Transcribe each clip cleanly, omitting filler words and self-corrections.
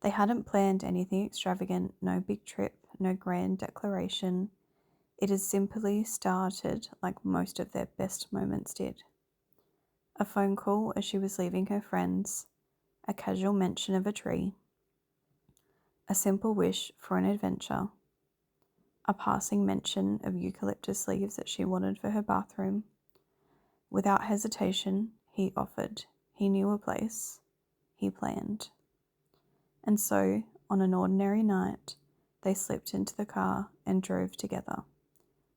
They hadn't planned anything extravagant, no big trip, no grand declaration. It had simply started like most of their best moments did. A phone call as she was leaving her friends, a casual mention of a tree, a simple wish for an adventure, a passing mention of eucalyptus leaves that she wanted for her bathroom. Without hesitation, he offered. He knew a place. He planned. And so, on an ordinary night, they slipped into the car and drove together,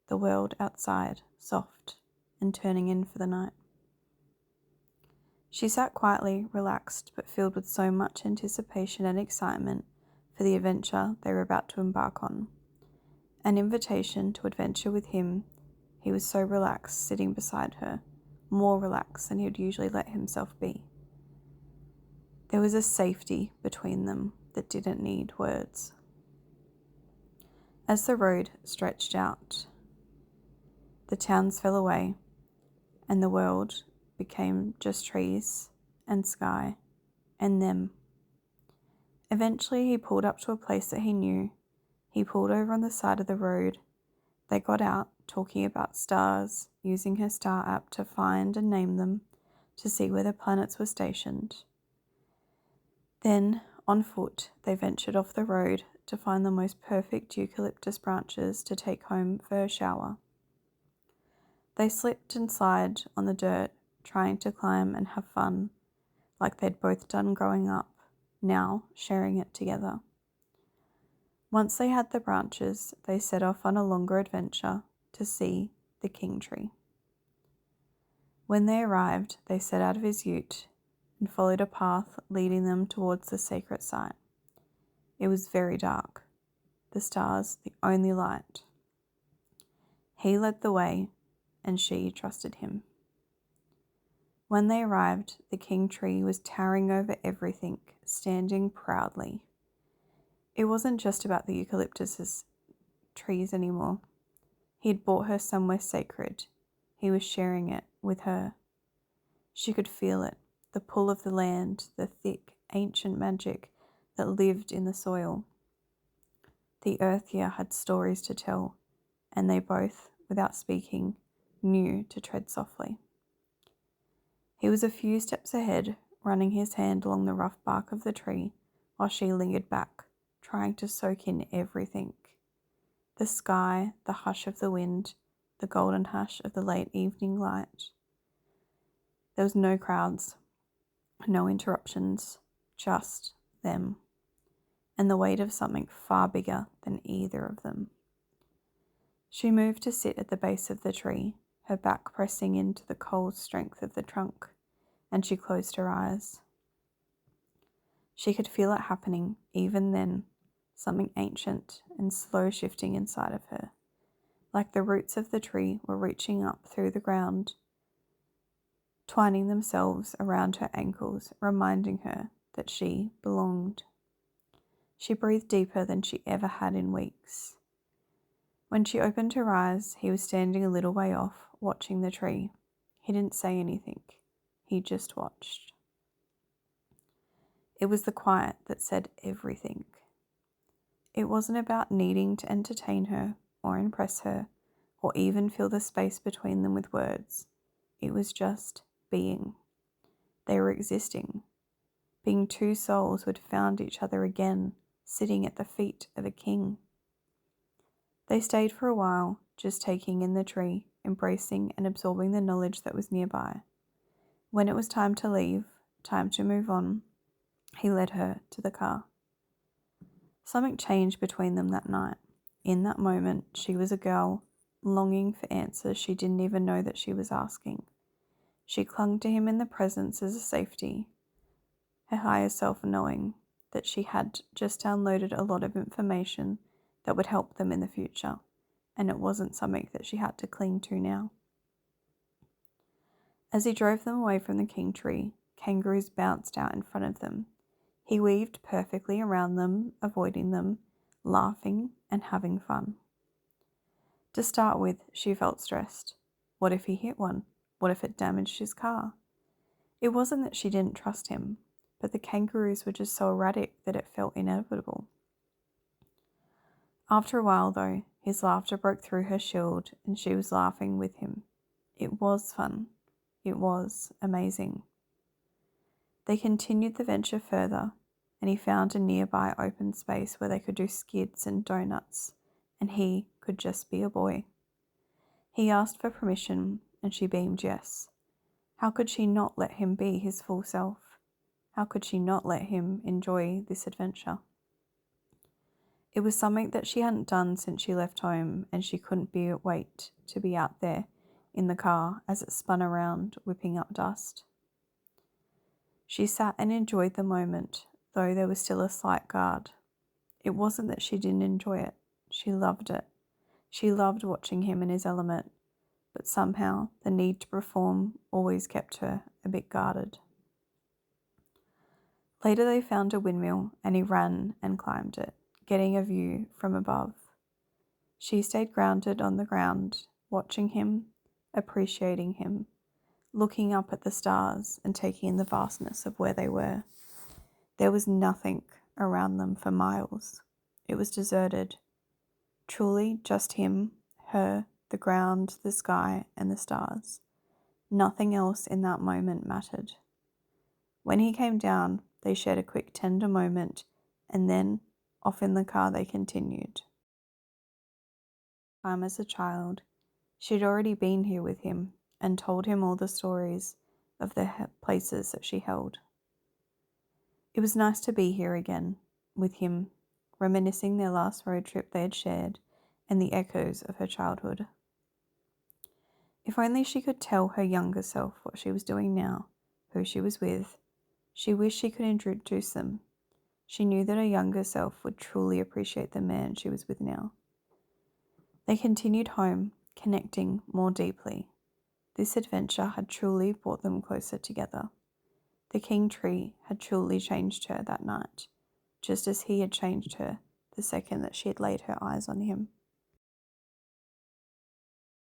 the world outside soft and turning in for the night. She sat quietly, relaxed, but filled with so much anticipation and excitement for the adventure they were about to embark on. An invitation to adventure with him. He was so relaxed sitting beside her, more relaxed than he would usually let himself be. There was a safety between them that didn't need words. As the road stretched out, the towns fell away, and the world became just trees and sky and them. Eventually, he pulled up to a place that he knew. He pulled over on the side of the road. They got out, talking about stars, using her star app to find and name them, to see where the planets were stationed. Then, on foot, they ventured off the road to find the most perfect eucalyptus branches to take home for her shower. They slipped and slid on the dirt, trying to climb and have fun, like they'd both done growing up, now sharing it together. Once they had the branches, they set off on a longer adventure to see the king tree. When they arrived, they set out of his ute and followed a path leading them towards the sacred site. It was very dark, the stars the only light. He led the way, and she trusted him. When they arrived, the king tree was towering over everything, standing proudly. It wasn't just about the eucalyptus trees anymore. He had brought her somewhere sacred. He was sharing it with her. She could feel it, the pull of the land, the thick, ancient magic that lived in the soil. The earth here had stories to tell, and they both, without speaking, knew to tread softly. He was a few steps ahead, running his hand along the rough bark of the tree, while she lingered back, trying to soak in everything. The sky, the hush of the wind, the golden hush of the late evening light. There was no crowds, no interruptions, just them, and the weight of something far bigger than either of them. She moved to sit at the base of the tree, her back pressing into the cold strength of the trunk, and she closed her eyes. She could feel it happening, even then, something ancient and slow shifting inside of her, like the roots of the tree were reaching up through the ground, twining themselves around her ankles, reminding her that she belonged. She breathed deeper than she ever had in weeks. When she opened her eyes, he was standing a little way off, watching the tree. He didn't say anything. He just watched. It was the quiet that said everything. It wasn't about needing to entertain her or impress her or even fill the space between them with words. It was just being. They were existing, being two souls who had found each other again, sitting at the feet of a king. They stayed for a while, just taking in the tree, embracing and absorbing the knowledge that was nearby. When it was time to leave, time to move on, he led her to the car. Something changed between them that night. In that moment, she was a girl, longing for answers she didn't even know that she was asking. She clung to him in the presence as a safety, her higher self knowing that she had just downloaded a lot of information that would help them in the future, and it wasn't something that she had to cling to now. As he drove them away from the king tree, kangaroos bounced out in front of them. He weaved perfectly around them, avoiding them, laughing and having fun. To start with, she felt stressed. What if he hit one? What if it damaged his car? It wasn't that she didn't trust him. but the kangaroos were just so erratic that it felt inevitable. After a while, though, his laughter broke through her shield and she was laughing with him. It was fun. It was amazing. They continued the venture further, and he found a nearby open space where they could do skids and donuts, and he could just be a boy. He asked for permission, and she beamed yes. How could she not let him be his full self? How could she not let him enjoy this adventure? It was something that she hadn't done since she left home, and she couldn't wait to be out there in the car as it spun around, whipping up dust. She sat and enjoyed the moment, though there was still a slight guard. It wasn't that she didn't enjoy it. She loved it. She loved watching him in his element, but somehow the need to perform always kept her a bit guarded. Later they found a windmill and he ran and climbed it, getting a view from above. She stayed grounded on the ground, watching him, appreciating him, looking up at the stars and taking in the vastness of where they were. There was nothing around them for miles. It was deserted. Truly just him, her, the ground, the sky, and the stars. Nothing else in that moment mattered. When he came down, they shared a quick tender moment, and then off in the car they continued. As a child, she'd already been here with him and told him all the stories of the places that she held. It was nice to be here again with him, reminiscing their last road trip they had shared and the echoes of her childhood. If only she could tell her younger self what she was doing now, who she was with. She wished she could introduce them. She knew that her younger self would truly appreciate the man she was with now. They continued home, connecting more deeply. This adventure had truly brought them closer together. The king tree had truly changed her that night, just as he had changed her the second that she had laid her eyes on him.